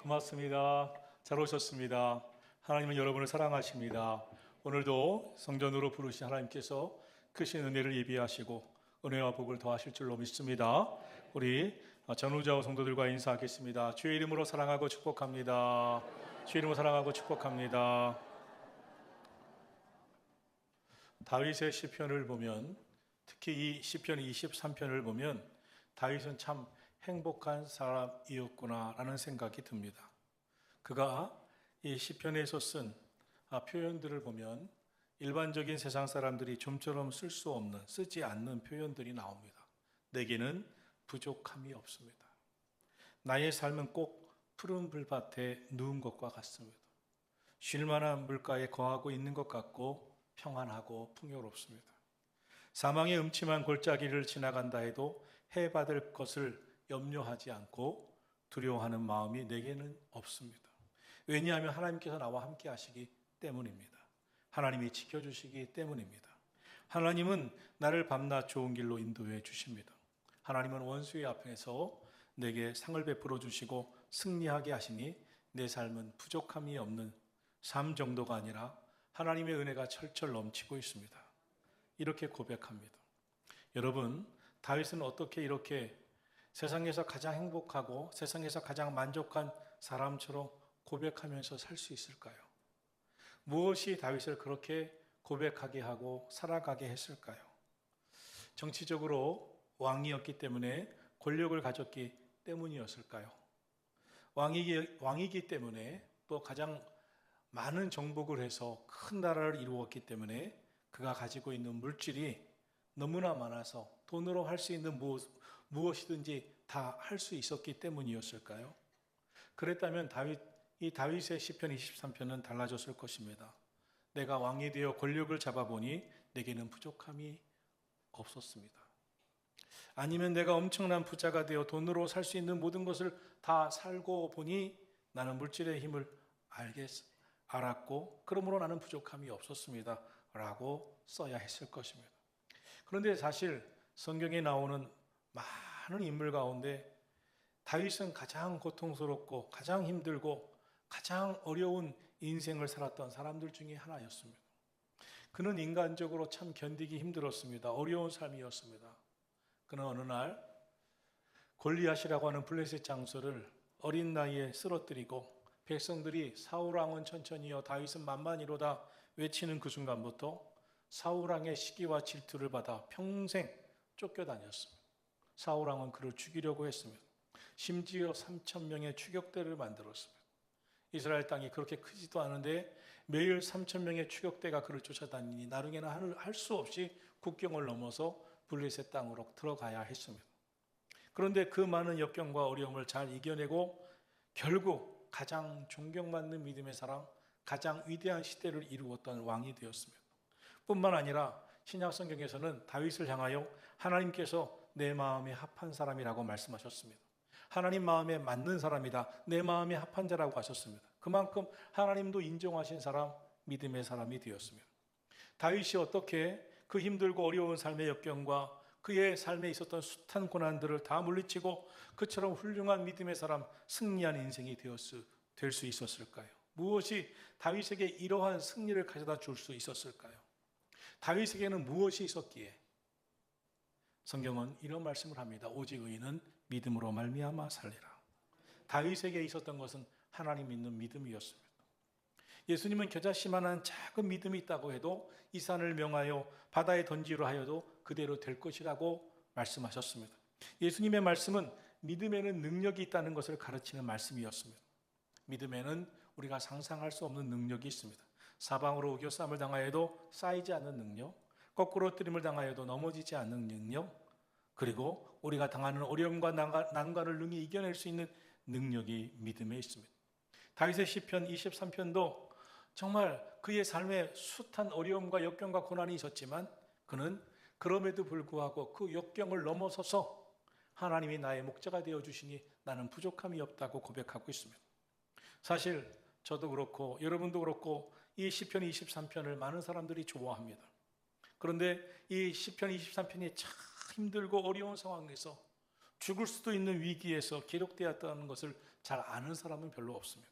고맙습니다. 잘 오셨습니다. 하나님은 여러분을 사랑하십니다. 오늘도 성전으로 부르신 하나님께서 크신 은혜를 예비하시고 은혜와 복을 더하실 줄로 믿습니다. 우리 전우자우 성도들과 인사하겠습니다. 주의 이름으로 사랑하고 축복합니다. 주의 이름으로 사랑하고 축복합니다. 다윗의 시편을 보면, 특히 이 시편 23편을 보면 다윗은 참 행복한 사람이었구나라는 생각이 듭니다. 그가 이 시편에서 쓴 표현들을 보면 일반적인 세상 사람들이 좀처럼 쓸 수 없는, 쓰지 않는 표현들이 나옵니다. 내게는 부족함이 없습니다. 나의 삶은 꼭 푸른 불밭에 누운 것과 같습니다. 쉴만한 물가에 거하고 있는 것 같고 평안하고 풍요롭습니다. 사망의 음침한 골짜기를 지나간다 해도 해받을 것을 염려하지 않고 두려워하는 마음이 내게는 없습니다. 왜냐하면 하나님께서 나와 함께 하시기 때문입니다. 하나님이 지켜주시기 때문입니다. 하나님은 나를 밤낮 좋은 길로 인도해 주십니다. 하나님은 원수의 앞에서 내게 상을 베풀어 주시고 승리하게 하시니 내 삶은 부족함이 없는 삶 정도가 아니라 하나님의 은혜가 철철 넘치고 있습니다. 이렇게 고백합니다. 여러분, 다윗은 어떻게 이렇게 세상에서 가장 행복하고 세상에서 가장 만족한 사람처럼 고백하면서 살 수 있을까요? 무엇이 다윗을 그렇게 고백하게 하고 살아가게 했을까요? 정치적으로 왕이었기 때문에, 권력을 가졌기 때문이었을까요? 왕이기 때문에, 또 가장 많은 정복을 해서 큰 나라를 이루었기 때문에 그가 가지고 있는 물질이 너무나 많아서 돈으로 할 수 있는 무엇이든지 다 할 수 있었기 때문이었을까요? 그랬다면 이 다윗의 시편 23편은 달라졌을 것입니다. 내가 왕이 되어 권력을 잡아보니 내게는 부족함이 없었습니다. 아니면 내가 엄청난 부자가 되어 돈으로 살 수 있는 모든 것을 다 살고 보니 나는 물질의 힘을 알았고 그러므로 나는 부족함이 없었습니다 라고 써야 했을 것입니다. 그런데 사실 성경에 나오는 많은 인물 가운데 다윗은 가장 고통스럽고 가장 힘들고 가장 어려운 인생을 살았던 사람들 중에 하나였습니다. 그는 인간적으로 참 견디기 힘들었습니다. 어려운 삶이었습니다. 그는 어느 날 골리앗이라고 하는 블레셋 장수를 어린 나이에 쓰러뜨리고 백성들이 사울왕은 천천히요 다윗은 만만히로다 외치는 그 순간부터 사울왕의 시기와 질투를 받아 평생 쫓겨다녔습니다. 사울왕은 그를 죽이려고 했습니다. 심지어 3,000명의 추격대를 만들었습니다. 이스라엘 땅이 그렇게 크지도 않은데 매일 3,000명의 추격대가 그를 쫓아다니니 나중에는 할 수 없이 국경을 넘어서 블레셋 땅으로 들어가야 했습니다. 그런데 그 많은 역경과 어려움을 잘 이겨내고 결국 가장 존경받는 믿음의 사람, 가장 위대한 시대를 이루었던 왕이 되었습니다. 뿐만 아니라 신약 성경에서는 다윗을 향하여 하나님께서 내 마음에 합한 사람이라고 말씀하셨습니다. 하나님 마음에 맞는 사람이다, 내 마음에 합한 자라고 하셨습니다. 그만큼 하나님도 인정하신 사람, 믿음의 사람이 되었습니다. 다윗이 어떻게 그 힘들고 어려운 삶의 역경과 그의 삶에 있었던 숱한 고난들을 다 물리치고 그처럼 훌륭한 믿음의 사람, 승리한 인생이 될 수 있었을까요? 무엇이 다윗에게 이러한 승리를 가져다 줄 수 있었을까요? 다윗에게는 무엇이 있었기에? 성경은 이런 말씀을 합니다. 오직 의인은 믿음으로 말미암아 살리라. 다윗에게 있었던 것은 하나님 믿는 믿음이었습니다. 예수님은 겨자씨만한 작은 믿음이 있다고 해도 이 산을 명하여 바다에 던지려 하여도 그대로 될 것이라고 말씀하셨습니다. 예수님의 말씀은 믿음에는 능력이 있다는 것을 가르치는 말씀이었습니다. 믿음에는 우리가 상상할 수 없는 능력이 있습니다. 사방으로 우겨싸움을 당하여도 쌓이지 않는 능력, 거꾸로 뜨림을 당하여도 넘어지지 않는 능력, 그리고 우리가 당하는 어려움과 난관을 능히 이겨낼 수 있는 능력이 믿음에 있습니다. 다윗의 시편 23편도 정말 그의 삶에 숱한 어려움과 역경과 고난이 있었지만 그는 그럼에도 불구하고 그 역경을 넘어서서 하나님이 나의 목자가 되어주시니 나는 부족함이 없다고 고백하고 있습니다. 사실 저도 그렇고 여러분도 그렇고 이 시편 23편을 많은 사람들이 좋아합니다. 그런데 이 시편 23편이 참 힘들고 어려운 상황에서 죽을 수도 있는 위기에서 기록되었다는 것을 잘 아는 사람은 별로 없습니다.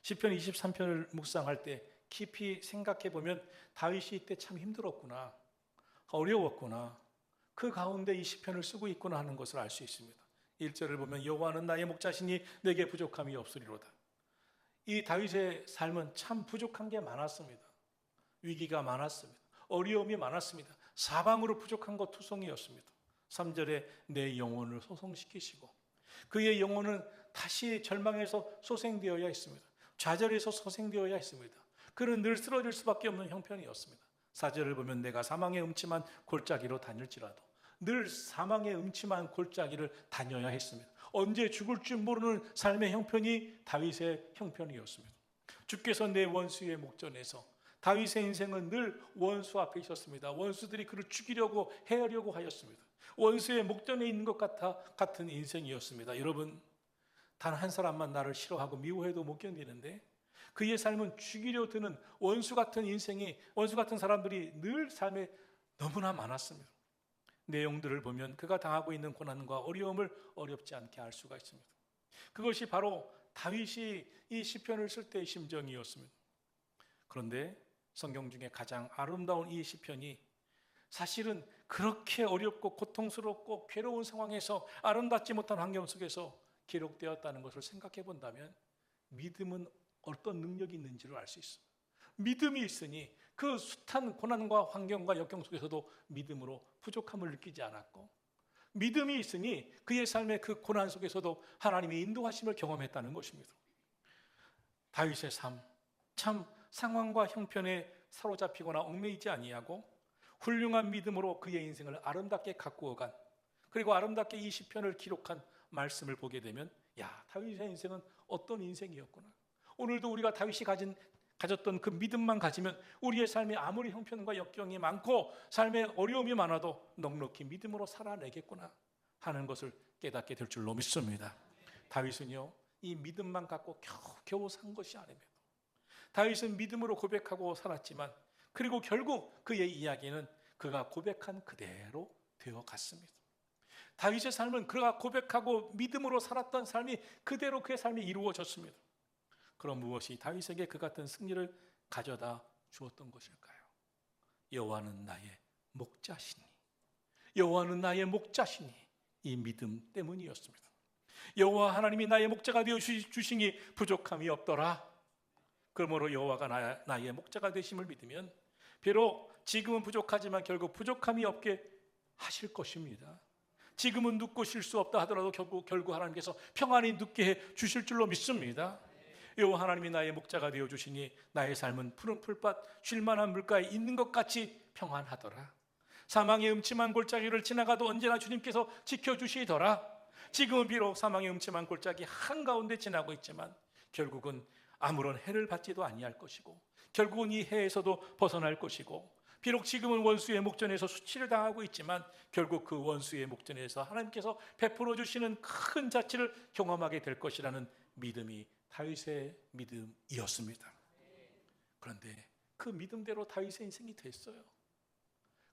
시편 23편을 묵상할 때 깊이 생각해 보면 다윗이 이때 참 힘들었구나, 어려웠구나, 그 가운데 이 시편을 쓰고 있구나 하는 것을 알 수 있습니다. 1절을 보면 여호와는 나의 목자시니 내게 부족함이 없으리로다. 이 다윗의 삶은 참 부족한 게 많았습니다. 위기가 많았습니다. 어려움이 많았습니다. 사방으로 부족한 것 투성이었습니다. 3절에 내 영혼을 소송시키시고, 그의 영혼은 다시 절망에서 소생되어야 했습니다. 좌절에서 소생되어야 했습니다. 그는 늘 쓰러질 수밖에 없는 형편이었습니다. 4절을 보면 내가 사망의 음침한 골짜기로 다닐지라도, 늘 사망의 음침한 골짜기를 다녀야 했습니다. 언제 죽을 줄 모르는 삶의 형편이 다윗의 형편이었습니다. 주께서 내 원수의 목전에서, 다윗의 인생은 늘 원수 앞에 있었습니다. 원수들이 그를 죽이려고 해하려고 하였습니다. 원수의 목전에 있는 것 같은 인생이었습니다. 여러분, 단 한 사람만 나를 싫어하고 미워해도 못 견디는데 그의 삶은 죽이려 드는 원수 같은 인생이, 원수 같은 사람들이 늘 삶에 너무나 많았습니다. 내용들을 보면 그가 당하고 있는 고난과 어려움을 어렵지 않게 알 수가 있습니다. 그것이 바로 다윗이 이 시편을 쓸 때의 심정이었습니다. 그런데 성경 중에 가장 아름다운 이 시편이 사실은 그렇게 어렵고 고통스럽고 괴로운 상황에서, 아름답지 못한 환경 속에서 기록되었다는 것을 생각해 본다면 믿음은 어떤 능력이 있는지를 알 수 있습니다. 믿음이 있으니 그 숱한 고난과 환경과 역경 속에서도 믿음으로 부족함을 느끼지 않았고, 믿음이 있으니 그의 삶의 그 고난 속에서도 하나님의 인도하심을 경험했다는 것입니다. 다윗의 삶, 참 상황과 형편에 사로잡히거나 얽매이지 아니하고 훌륭한 믿음으로 그의 인생을 아름답게 가꾸어간, 그리고 아름답게 이 시편을 기록한 말씀을 보게 되면, 야, 다윗의 인생은 어떤 인생이었구나. 오늘도 우리가 다윗이 가졌던 그 믿음만 가지면 우리의 삶에 아무리 형편과 역경이 많고 삶에 어려움이 많아도 넉넉히 믿음으로 살아내겠구나 하는 것을 깨닫게 될 줄로 믿습니다. 다윗은요, 이 믿음만 갖고 겨우 산 것이 아닙니다. 다윗은 믿음으로 고백하고 살았지만, 그리고 결국 그의 이야기는 그가 고백한 그대로 되어갔습니다. 다윗의 삶은 그가 고백하고 믿음으로 살았던 삶이 그대로 그의 삶이 이루어졌습니다. 그럼 무엇이 다윗에게 그 같은 승리를 가져다 주었던 것일까요? 여호와는 나의 목자시니, 여호와는 나의 목자시니, 이 믿음 때문이었습니다. 여호와 하나님이 나의 목자가 되어 주시니 부족함이 없더라. 그러므로 여호와가 나의 목자가 되심을 믿으면 비록 지금은 부족하지만 결국 부족함이 없게 하실 것입니다. 지금은 눕고 쉴 수 없다 하더라도 결국 하나님께서 평안히 눕게 해 주실 줄로 믿습니다. 여호와 하나님이 나의 목자가 되어 주시니 나의 삶은 푸른 풀밭 쉴 만한 물가에 있는 것 같이 평안하더라. 사망의 음침한 골짜기를 지나가도 언제나 주님께서 지켜주시더라. 지금은 비록 사망의 음침한 골짜기 한가운데 지나고 있지만 결국은 아무런 해를 받지도 아니할 것이고, 결국은 이 해에서도 벗어날 것이고, 비록 지금은 원수의 목전에서 수치를 당하고 있지만 결국 그 원수의 목전에서 하나님께서 베풀어 주시는 큰 자치를 경험하게 될 것이라는 믿음이 다윗의 믿음이었습니다. 그런데 그 믿음대로 다윗의 인생이 됐어요.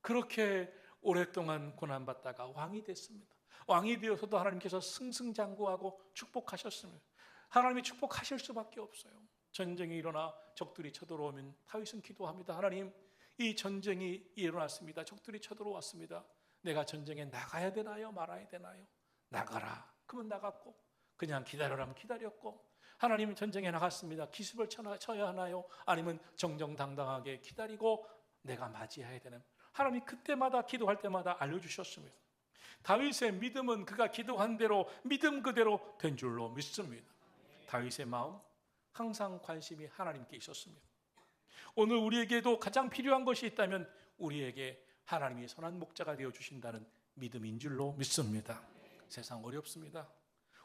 그렇게 오랫동안 고난받다가 왕이 됐습니다. 왕이 되어서도 하나님께서 승승장구하고 축복하셨습니다. 하나님이 축복하실 수밖에 없어요. 전쟁이 일어나 적들이 쳐들어오면 다윗은 기도합니다. 하나님, 이 전쟁이 일어났습니다. 적들이 쳐들어왔습니다. 내가 전쟁에 나가야 되나요? 말아야 되나요? 나가라. 그러면 나갔고, 그냥 기다려라면 기다렸고, 하나님 전쟁에 나갔습니다. 기습을 쳐야 하나요? 아니면 정정당당하게 기다리고 내가 맞이해야 되나요? 하나님이 그때마다 기도할 때마다 알려주셨습니다. 다윗의 믿음은 그가 기도한 대로 믿음 그대로 된 줄로 믿습니다. 다윗의 마음, 항상 관심이 하나님께 있었습니다. 오늘 우리에게도 가장 필요한 것이 있다면 우리에게 하나님이 선한 목자가 되어주신다는 믿음인 줄로 믿습니다. 세상 어렵습니다.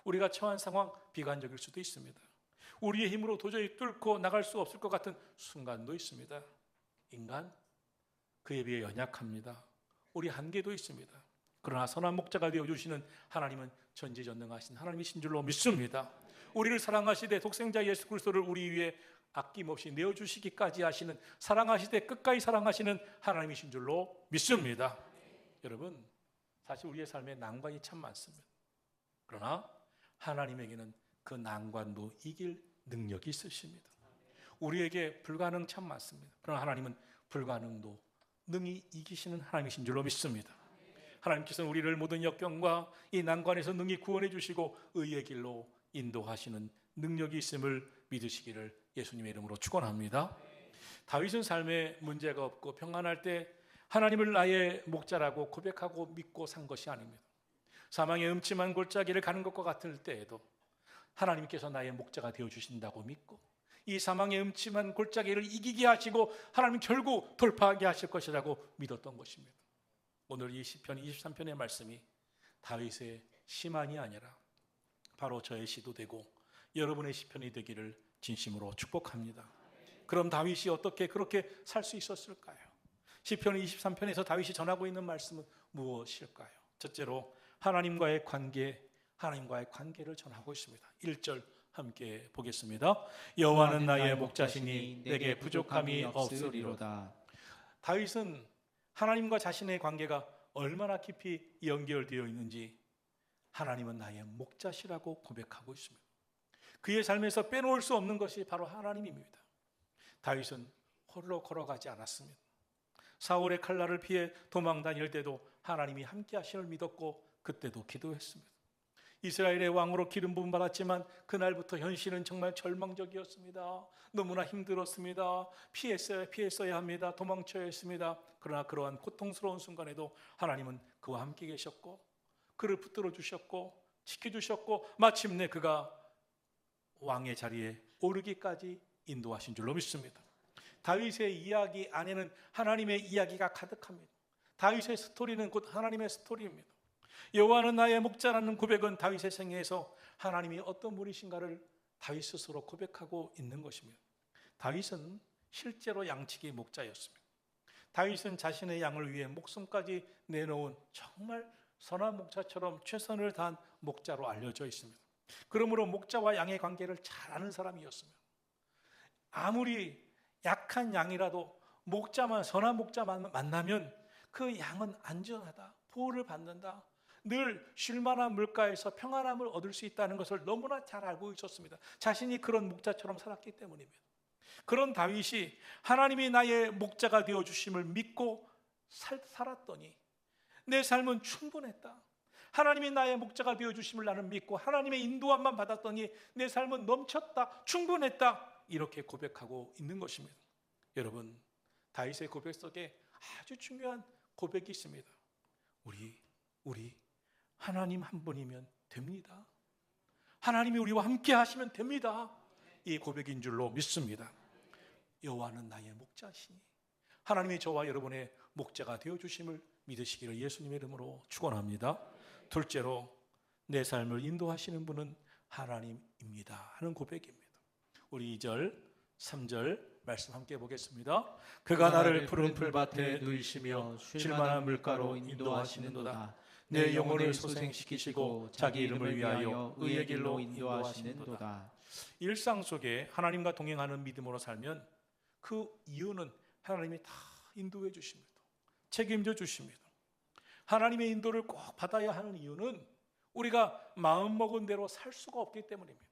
우리가 처한 상황 비관적일 수도 있습니다. 우리의 힘으로 도저히 뚫고 나갈 수 없을 것 같은 순간도 있습니다. 인간, 그에 비해 연약합니다. 우리 한계도 있습니다. 그러나 선한 목자가 되어주시는 하나님은 전지전능하신 하나님이신 줄로 믿습니다. 우리를 사랑하시되 독생자 예수 그리스도를 우리 위해 아낌없이 내어주시기까지 하시는, 사랑하시되 끝까지 사랑하시는 하나님이신 줄로 믿습니다. 여러분, 사실 우리의 삶에 난관이 참 많습니다. 그러나 하나님에게는 그 난관도 이길 능력이 있으십니다. 우리에게 불가능 참 많습니다. 그러나 하나님은 불가능도 능히 이기시는 하나님이신 줄로 믿습니다. 하나님께서는 우리를 모든 역경과 이 난관에서 능히 구원해 주시고 의의 길로 인도하시는 능력이 있음을 믿으시기를 예수님의 이름으로 축원합니다. 다윗은 삶에 문제가 없고 평안할 때 하나님을 나의 목자라고 고백하고 믿고 산 것이 아닙니다. 사망의 음침한 골짜기를 가는 것과 같을 때에도 하나님께서 나의 목자가 되어주신다고 믿고 이 사망의 음침한 골짜기를 이기게 하시고 하나님 결국 돌파하게 하실 것이라고 믿었던 것입니다. 오늘 이 시편 23편의 말씀이 다윗의 시만이 아니라 바로 저의 시도 되고 여러분의 시편이 되기를 진심으로 축복합니다. 그럼 다윗이 어떻게 그렇게 살 수 있었을까요? 시편 23편에서 다윗이 전하고 있는 말씀은 무엇일까요? 첫째로 하나님과의 관계를 전하고 있습니다. 1절 함께 보겠습니다. 여호와는 나의 목자시니 내게 부족함이 없으리로다. 다윗은 하나님과 자신의 관계가 얼마나 깊이 연결되어 있는지 하나님은 나의 목자시라고 고백하고 있습니다. 그의 삶에서 빼놓을 수 없는 것이 바로 하나님입니다. 다윗은 홀로 걸어가지 않았습니다. 사울의 칼날을 피해 도망 다닐 때도 하나님이 함께 하심을 믿었고 그때도 기도했습니다. 이스라엘의 왕으로 기름 부음 받았지만 그날부터 현실은 정말 절망적이었습니다. 너무나 힘들었습니다. 피했어야 합니다. 도망쳐야 했습니다. 그러나 그러한 고통스러운 순간에도 하나님은 그와 함께 계셨고 그를 붙들어 주셨고 지켜주셨고 마침내 그가 왕의 자리에 오르기까지 인도하신 줄로 믿습니다. 다윗의 이야기 안에는 하나님의 이야기가 가득합니다. 다윗의 스토리는 곧 하나님의 스토리입니다. 여호와는 나의 목자라는 고백은 다윗의 생애에서 하나님이 어떤 분이신가를 다윗 스스로 고백하고 있는 것입니다. 다윗은 실제로 양치기 목자였습니다. 다윗은 자신의 양을 위해 목숨까지 내놓은 정말 선한 목자처럼 최선을 다한 목자로 알려져 있습니다. 그러므로 목자와 양의 관계를 잘 아는 사람이었습니다. 아무리 약한 양이라도 선한 목자만 만나면 그 양은 안전하다, 보호를 받는다, 늘 쉴만한 물가에서 평안함을 얻을 수 있다는 것을 너무나 잘 알고 있었습니다. 자신이 그런 목자처럼 살았기 때문입니다. 그런 다윗이 하나님이 나의 목자가 되어주심을 믿고 살았더니 내 삶은 충분했다. 하나님이 나의 목자가 되어주심을 나는 믿고 하나님의 인도함만 받았더니 내 삶은 넘쳤다, 충분했다, 이렇게 고백하고 있는 것입니다. 여러분, 다윗의 고백 속에 아주 중요한 고백이 있습니다. 우리 하나님 한 분이면 됩니다. 하나님이 우리와 함께 하시면 됩니다. 이 고백인 줄로 믿습니다. 여호와는 나의 목자시니 하나님이 저와 여러분의 목자가 되어주심을 믿으시기를 예수님의 이름으로 축원합니다. 둘째로 내 삶을 인도하시는 분은 하나님입니다 하는 고백입니다. 우리 2절 3절 말씀 함께 보겠습니다. 그가 나를 푸른 풀밭에 누이시며 쉴만한 물가로 인도하시는도다. 내 영혼을 소생시키시고 자기 이름을 위하여 의의 길로 인도하시는도다. 일상 속에 하나님과 동행하는 믿음으로 살면 그 이유는 하나님이 다 인도해 주십니다. 책임져 주십니다. 하나님의 인도를 꼭 받아야 하는 이유는 우리가 마음먹은 대로 살 수가 없기 때문입니다.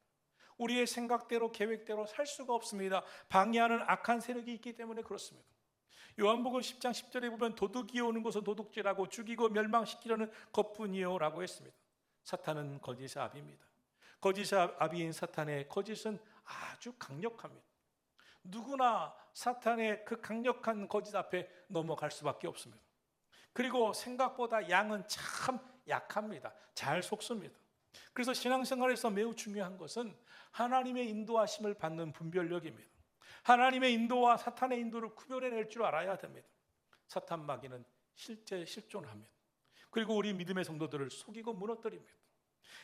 우리의 생각대로 계획대로 살 수가 없습니다. 방해하는 악한 세력이 있기 때문에 그렇습니다. 요한복음 10장 10절에 보면 도둑이 오는 것은 도둑질하고 죽이고 멸망시키려는 것뿐이요 라고 했습니다. 사탄은 거짓의 아비입니다. 거짓의 아비인 사탄의 거짓은 아주 강력합니다. 누구나 사탄의 그 강력한 거짓 앞에 넘어갈 수밖에 없습니다. 그리고 생각보다 양은 참 약합니다. 잘 속습니다. 그래서 신앙생활에서 매우 중요한 것은 하나님의 인도하심을 받는 분별력입니다. 하나님의 인도와 사탄의 인도를 구별해낼 줄 알아야 됩니다. 사탄 마귀는 실존합니다. 그리고 우리 믿음의 성도들을 속이고 무너뜨립니다.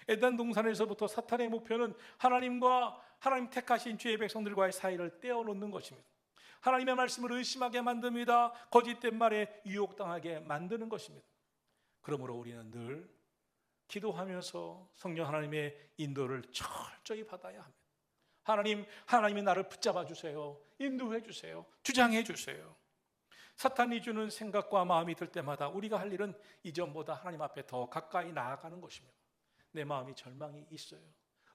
에덴 동산에서부터 사탄의 목표는 하나님과 하나님 택하신 주의 백성들과의 사이를 떼어놓는 것입니다. 하나님의 말씀을 의심하게 만듭니다. 거짓된 말에 유혹당하게 만드는 것입니다. 그러므로 우리는 늘 기도하면서 성령 하나님의 인도를 철저히 받아야 합니다. 하나님이 나를 붙잡아 주세요. 인도해 주세요. 주장해 주세요. 사탄이 주는 생각과 마음이 들 때마다 우리가 할 일은 이전보다 하나님 앞에 더 가까이 나아가는 것입니다. 내 마음이 절망이 있어요.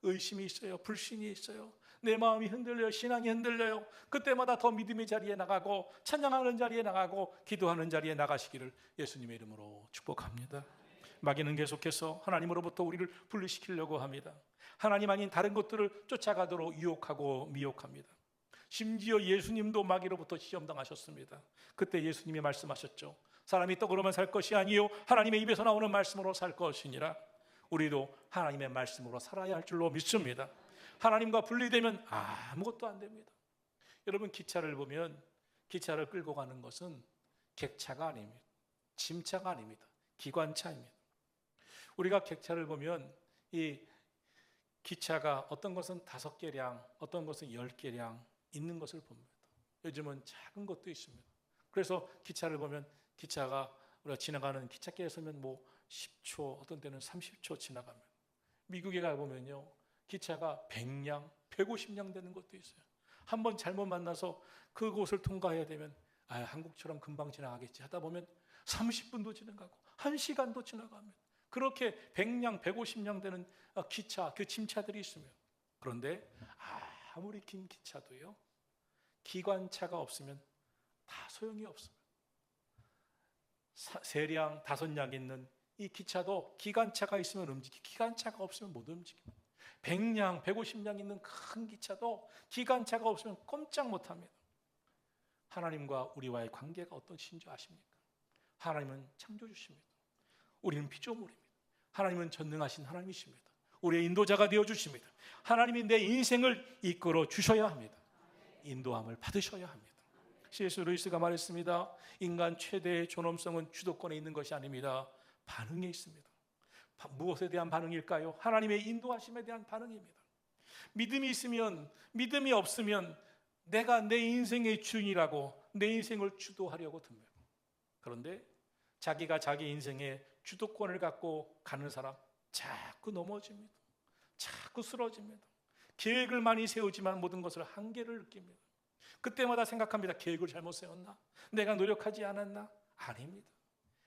의심이 있어요. 불신이 있어요. 내 마음이 흔들려요. 신앙이 흔들려요. 그때마다 더 믿음의 자리에 나가고 찬양하는 자리에 나가고 기도하는 자리에 나가시기를 예수님의 이름으로 축복합니다. 마귀는 계속해서 하나님으로부터 우리를 분리시키려고 합니다. 하나님 아닌 다른 것들을 쫓아가도록 유혹하고 미혹합니다. 심지어 예수님도 마귀로부터 시험당하셨습니다. 그때 예수님이 말씀하셨죠. 사람이 떡으로만 살 것이 아니요 하나님의 입에서 나오는 말씀으로 살 것이니라. 우리도 하나님의 말씀으로 살아야 할 줄로 믿습니다. 하나님과 분리되면 아무것도 안 됩니다. 여러분, 기차를 보면 기차를 끌고 가는 것은 객차가 아닙니다. 짐차가 아닙니다. 기관차입니다. 우리가 객차를 보면 이 기차가 어떤 것은 5개량, 어떤 것은 10개량 있는 것을 봅니다. 요즘은 작은 것도 있습니다. 그래서 기차를 보면 기차가 우리가 지나가는 기찻길에 서면 10초, 어떤 때는 30초 지나갑니다. 미국에 가보면요, 기차가 100량, 150량 되는 것도 있어요. 한번 잘못 만나서 그곳을 통과해야 되면 한국처럼 금방 지나가겠지 하다 보면 30분도 지나가고 1시간도 지나갑니다. 그렇게 100량, 150량 되는 기차, 그 짐차들이 있습니다. 그런데 아무리 긴 기차도요, 기관차가 없으면 다 소용이 없습니다. 3량, 5량 있는 이 기차도 기관차가 있으면 움직이고 기관차가 없으면 못 움직입니다. 100량, 150량 있는 큰 기차도 기관차가 없으면 꼼짝 못합니다. 하나님과 우리와의 관계가 어떠신지 아십니까? 하나님은 창조주십니다. 우리는 피조물입니다. 하나님은 전능하신 하나님이십니다. 우리의 인도자가 되어주십니다. 하나님이 내 인생을 이끌어 주셔야 합니다. 인도함을 받으셔야 합니다. C.S. 루이스가 말했습니다. 인간 최대의 존엄성은 주도권에 있는 것이 아닙니다. 반응에 있습니다. 무엇에 대한 반응일까요? 하나님의 인도하심에 대한 반응입니다. 믿음이 있으면, 믿음이 없으면 내가 내 인생의 주인이라고 내 인생을 주도하려고 듭니다. 그런데 자기가 자기 인생의 주도권을 갖고 가는 사람 자꾸 넘어집니다. 자꾸 쓰러집니다. 계획을 많이 세우지만 모든 것을 한계를 느낍니다. 그때마다 생각합니다. 계획을 잘못 세웠나? 내가 노력하지 않았나? 아닙니다.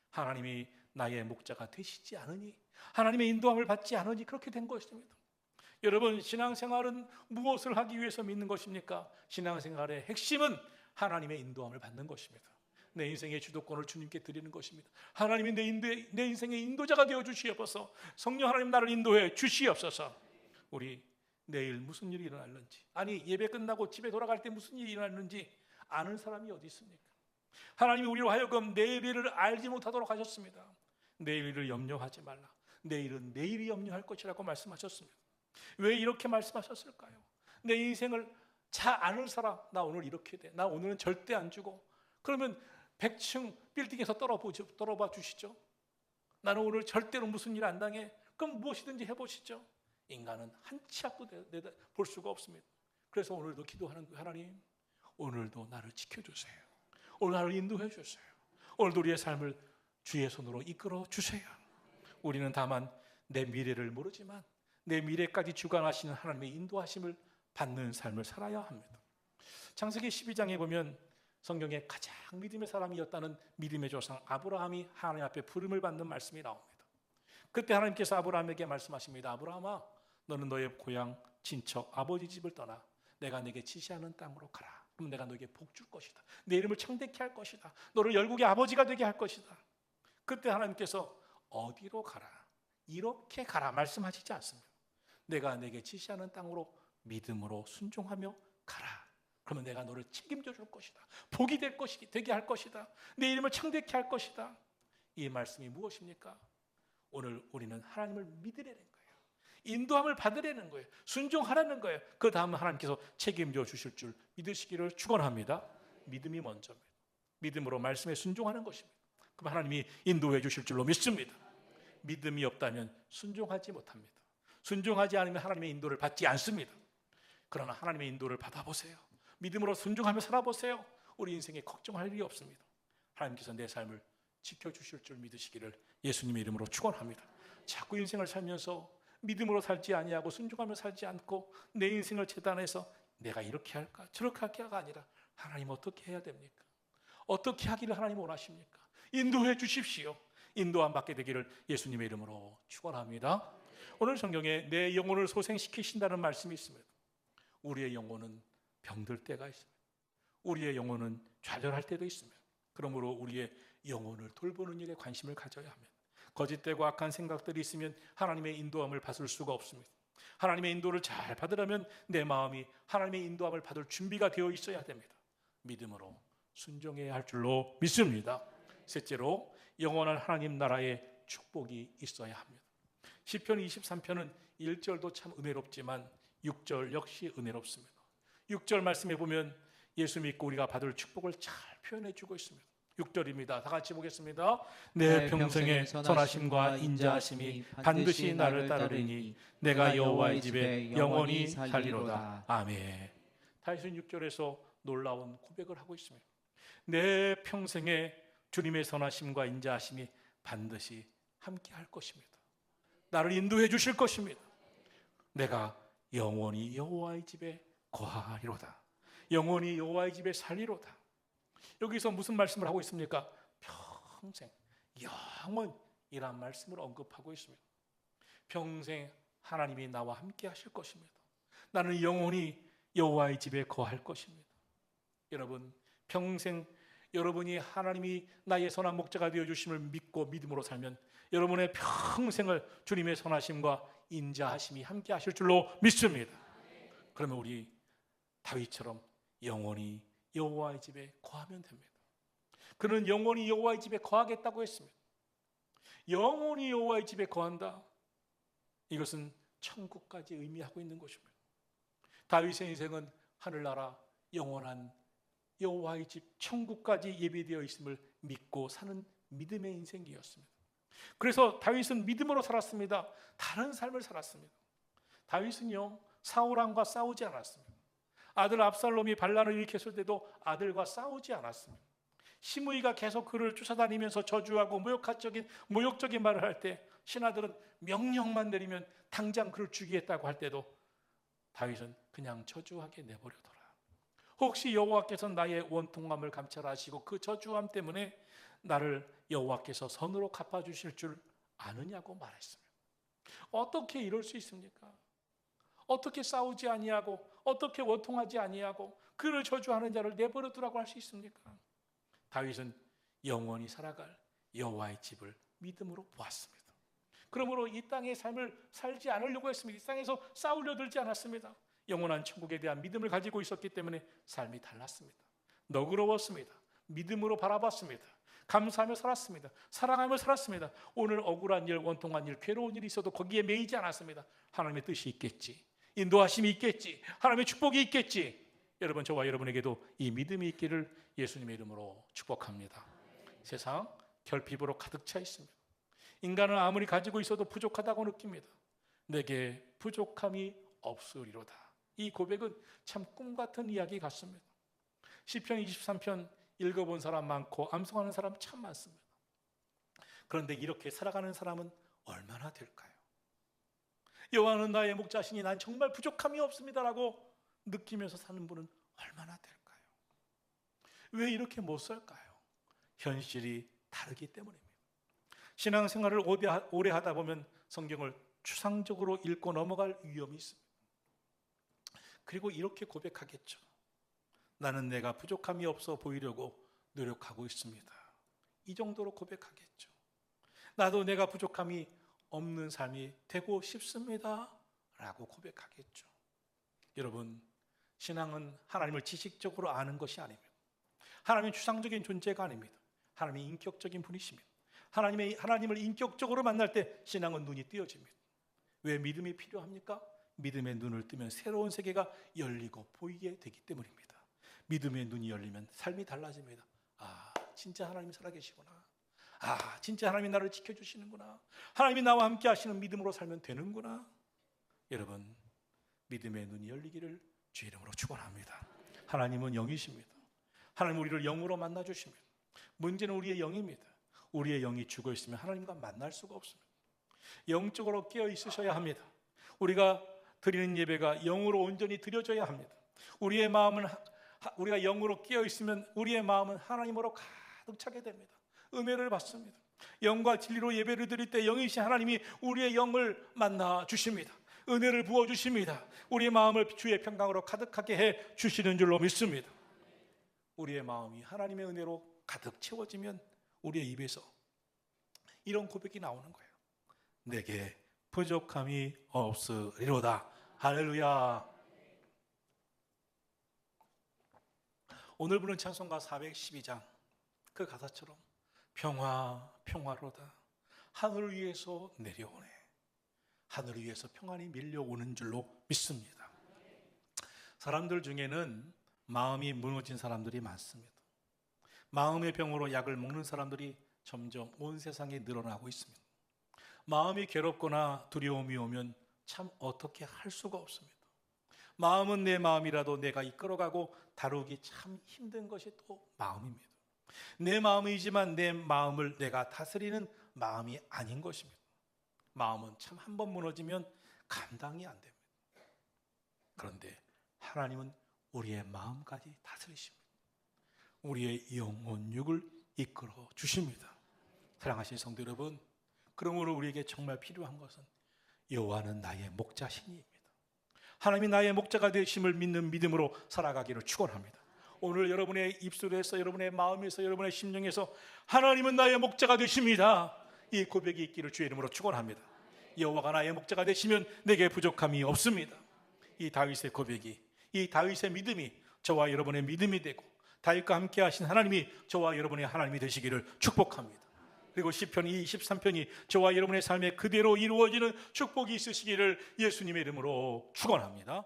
하나님이 나의 목자가 되시지 않으니, 하나님의 인도함을 받지 않으니 그렇게 된 것입니다. 여러분, 신앙생활은 무엇을 하기 위해서 믿는 것입니까? 신앙생활의 핵심은 하나님의 인도함을 받는 것입니다. 내 인생의 주도권을 주님께 드리는 것입니다. 하나님이 내 인생의 인도자가 되어 주시옵소서. 성령 하나님, 나를 인도해 주시옵소서. 우리 내일 무슨 일이 일어날는지, 아니 예배 끝나고 집에 돌아갈 때 무슨 일이 일어날는지 아는 사람이 어디 있습니까? 하나님이 우리로 하여금 내일을 알지 못하도록 하셨습니다. 내일을 염려하지 말라. 내일은 내일이 염려할 것이라고 말씀하셨습니다. 왜 이렇게 말씀하셨을까요? 내 인생을 잘 아는 사람, 나 오늘 이렇게 돼, 나 오늘은 절대 안 주고, 그러면 100층 빌딩에서 떨어봐 주시죠. 나는 오늘 절대로 무슨 일 안 당해. 그럼 무엇이든지 해보시죠. 인간은 한 치 앞도 볼 수가 없습니다. 그래서 오늘도 기도하는 거예요. 하나님, 오늘도 나를 지켜주세요. 오늘 나를 인도해 주세요. 오늘도 우리의 삶을 주의 손으로 이끌어 주세요. 우리는 다만 내 미래를 모르지만 내 미래까지 주관하시는 하나님의 인도하심을 받는 삶을 살아야 합니다. 창세기 12장에 보면 성경에 가장 믿음의 사람이었다는 믿음의 조상 아브라함이 하나님 앞에 부름을 받는 말씀이 나옵니다. 그때 하나님께서 아브라함에게 말씀하십니다. 아브라함아, 너는 너의 고향, 친척, 아버지 집을 떠나 내가 내게 지시하는 땅으로 가라. 그럼 내가 너에게 복 줄 것이다. 내 이름을 창대케 할 것이다. 너를 열국의 아버지가 되게 할 것이다. 그때 하나님께서 어디로 가라, 이렇게 가라 말씀하시지 않습니다. 내가 내게 지시하는 땅으로 믿음으로 순종하며 가라. 그러면 내가 너를 책임져 줄 것이다. 복이 될 것이 되게 할 것이다. 내 이름을 창대케 할 것이다. 이 말씀이 무엇입니까? 오늘 우리는 하나님을 믿으려는 거예요. 인도함을 받으려는 거예요. 순종하라는 거예요. 그 다음 하나님께서 책임져 주실 줄 믿으시기를 축원합니다. 믿음이 먼저입니다. 믿음으로 말씀에 순종하는 것입니다. 그럼 하나님이 인도해 주실 줄로 믿습니다. 믿음이 없다면 순종하지 못합니다. 순종하지 않으면 하나님의 인도를 받지 않습니다. 그러나 하나님의 인도를 받아보세요. 믿음으로 순종하며 살아보세요. 우리 인생에 걱정할 일이 없습니다. 하나님께서 내 삶을 지켜주실 줄 믿으시기를 예수님의 이름으로 축원합니다. 자꾸 인생을 살면서 믿음으로 살지 아니하고 순종하며 살지 않고 내 인생을 재단해서 내가 이렇게 할까 저렇게 할까가 아니라 하나님 어떻게 해야 됩니까? 어떻게 하기를 하나님 원하십니까? 인도해 주십시오. 인도함 받게 되기를 예수님의 이름으로 축원합니다. 오늘 성경에 내 영혼을 소생시키신다는 말씀이 있습니다. 우리의 영혼은 병들 때가 있습니다. 우리의 영혼은 좌절할 때도 있습니다. 그러므로 우리의 영혼을 돌보는 일에 관심을 가져야 합니다. 거짓되고 악한 생각들이 있으면 하나님의 인도함을 받을 수가 없습니다. 하나님의 인도를 잘 받으려면 내 마음이 하나님의 인도함을 받을 준비가 되어 있어야 됩니다. 믿음으로 순종해야 할 줄로 믿습니다. 셋째로 영원한 하나님 나라의 축복이 있어야 합니다. 시편 23편은 1절도 참 은혜롭지만 6절 역시 은혜롭습니다. 6절 말씀에 보면 예수 믿고 우리가 받을 축복을 잘 표현해 주고 있습니다. 6절입니다. 다 같이 보겠습니다. 내 평생의 선하심과 인자하심이 반드시 나를 따르리니 내가 여호와의 집에 영원히 살리로다. 아멘. 다윗은 6절에서 놀라운 고백을 하고 있습니다. 내 평생에 주님의 선하심과 인자하심이 반드시 함께 할 것입니다. 나를 인도해 주실 것입니다. 내가 영원히 여호와의 집에 거하리로다. 영원히 여호와의 집에 살리로다. 여기서 무슨 말씀을 하고 있습니까? 평생, 영원이란 말씀을 언급하고 있습니다. 평생 하나님이 나와 함께 하실 것입니다. 나는 영원히 여호와의 집에 거할 것입니다. 여러분, 평생 여러분이 하나님이 나의 선한 목자가 되어주심을 믿고 믿음으로 살면 여러분의 평생을 주님의 선하심과 인자하심이 함께 하실 줄로 믿습니다. 그러면 우리 다윗처럼 영원히 여호와의 집에 거하면 됩니다. 그는 영원히 여호와의 집에 거하겠다고 했습니다. 영원히 여호와의 집에 거한다. 이것은 천국까지 의미하고 있는 것입니다. 다윗의 인생은 하늘나라 영원한 여호와의 집 천국까지 예비되어 있음을 믿고 사는 믿음의 인생이었습니다. 그래서 다윗은 믿음으로 살았습니다. 다른 삶을 살았습니다. 다윗은요, 사울왕과 싸우지 않았습니다. 아들 압살롬이 반란을 일으켰을 때도 아들과 싸우지 않았습니다. 시므이가 계속 그를 쫓아다니면서 저주하고 모욕적인 말을 할 때 신하들은 명령만 내리면 당장 그를 죽이겠다고 할 때도 다윗은 그냥 저주하게 내버려둬라. 혹시 여호와께서 나의 원통함을 감찰하시고 그 저주함 때문에 나를 여호와께서 선으로 갚아주실 줄 아느냐고 말했습니다. 어떻게 이럴 수 있습니까? 어떻게 싸우지 아니하고 어떻게 원통하지 아니하고 그를 저주하는 자를 내버려 두라고 할 수 있습니까? 다윗은 영원히 살아갈 여호와의 집을 믿음으로 보았습니다. 그러므로 이 땅의 삶을 살지 않으려고 했습니다. 이 땅에서 싸우려 들지 않았습니다. 영원한 천국에 대한 믿음을 가지고 있었기 때문에 삶이 달랐습니다. 너그러웠습니다. 믿음으로 바라봤습니다. 감사하며 살았습니다. 사랑하며 살았습니다. 오늘 억울한 일, 원통한 일, 괴로운 일이 있어도 거기에 매이지 않았습니다. 하나님의 뜻이 있겠지, 인도하심이 있겠지, 하나님의 축복이 있겠지. 여러분, 저와 여러분에게도 이 믿음이 있기를 예수님의 이름으로 축복합니다. 세상 결핍으로 가득 차 있습니다. 인간은 아무리 가지고 있어도 부족하다고 느낍니다. 내게 부족함이 없으리로다. 이 고백은 참 꿈같은 이야기 같습니다. 시편 23편 읽어본 사람 많고 암송하는 사람 참 많습니다. 그런데 이렇게 살아가는 사람은 얼마나 될까요? 여호와는 나의 목자시니 난 정말 부족함이 없습니다라고 느끼면서 사는 분은 얼마나 될까요? 왜 이렇게 못 살까요? 현실이 다르기 때문입니다. 신앙생활을 오래 하다 보면 성경을 추상적으로 읽고 넘어갈 위험이 있습니다. 그리고 이렇게 고백하겠죠. 나는 내가 부족함이 없어 보이려고 노력하고 있습니다. 이 정도로 고백하겠죠. 나도 내가 부족함이 없는 삶이 되고 싶습니다 라고 고백하겠죠. 여러분, 신앙은 하나님을 지식적으로 아는 것이 아닙니다. 하나님은 추상적인 존재가 아닙니다. 하나님이 인격적인 분이십니다. 하나님을 인격적으로 만날 때 신앙은 눈이 띄어집니다. 왜 믿음이 필요합니까? 믿음의 눈을 뜨면 새로운 세계가 열리고 보이게 되기 때문입니다. 믿음의 눈이 열리면 삶이 달라집니다. 아, 진짜 하나님이 살아계시구나. 아, 진짜 하나님이 나를 지켜주시는구나. 하나님이 나와 함께 하시는 믿음으로 살면 되는구나. 여러분, 믿음의 눈이 열리기를 주의 이름으로 축원합니다. 하나님은 영이십니다. 하나님 우리를 영으로 만나주십니다. 문제는 우리의 영입니다. 우리의 영이 죽어 있으면 하나님과 만날 수가 없습니다. 영적으로 깨어 있으셔야 합니다. 우리가 드리는 예배가 영으로 온전히 드려져야 합니다. 우리의 마음은 우리가 영으로 깨어 있으면 우리의 마음은 하나님으로 가득 차게 됩니다. 은혜를 받습니다. 영과 진리로 예배를 드릴 때 영이신 하나님이 우리의 영을 만나 주십니다. 은혜를 부어 주십니다. 우리의 마음을 주의 평강으로 가득하게 해 주시는 줄로 믿습니다. 우리의 마음이 하나님의 은혜로 가득 채워지면 우리의 입에서 이런 고백이 나오는 거예요. 내게 부족함이 없으리로다. 할렐루야. 오늘 부른 찬송가 412장 그 가사처럼 평화 평화로다. 하늘 위에서 내려오네. 하늘 위에서 평안이 밀려오는 줄로 믿습니다. 사람들 중에는 마음이 무너진 사람들이 많습니다. 마음의 병으로 약을 먹는 사람들이 점점 온 세상에 늘어나고 있습니다. 마음이 괴롭거나 두려움이 오면 참 어떻게 할 수가 없습니다. 마음은 내 마음이라도 내가 이끌어가고 다루기 참 힘든 것이 또 마음입니다. 내 마음이지만 내 마음을 내가 다스리는 마음이 아닌 것입니다. 마음은 참 한 번 무너지면 감당이 안 됩니다. 그런데 하나님은 우리의 마음까지 다스리십니다. 우리의 영혼육을 이끌어 주십니다. 사랑하신 성도 여러분, 그러므로 우리에게 정말 필요한 것은 여호와는 나의 목자시니입니다. 하나님이 나의 목자가 되심을 믿는 믿음으로 살아가기를 축원합니다. 오늘 여러분의 입술에서, 여러분의 마음에서, 여러분의 심령에서 하나님은 나의 목자가 되십니다. 이 고백이 있기를 주의 이름으로 축원합니다. 여호와가 나의 목자가 되시면 내게 부족함이 없습니다. 이 다윗의 고백이, 이 다윗의 믿음이 저와 여러분의 믿음이 되고 다윗과 함께 하신 하나님이 저와 여러분의 하나님이 되시기를 축복합니다. 그리고 시편 23편이 저와 여러분의 삶에 그대로 이루어지는 축복이 있으시기를 예수님의 이름으로 축원합니다.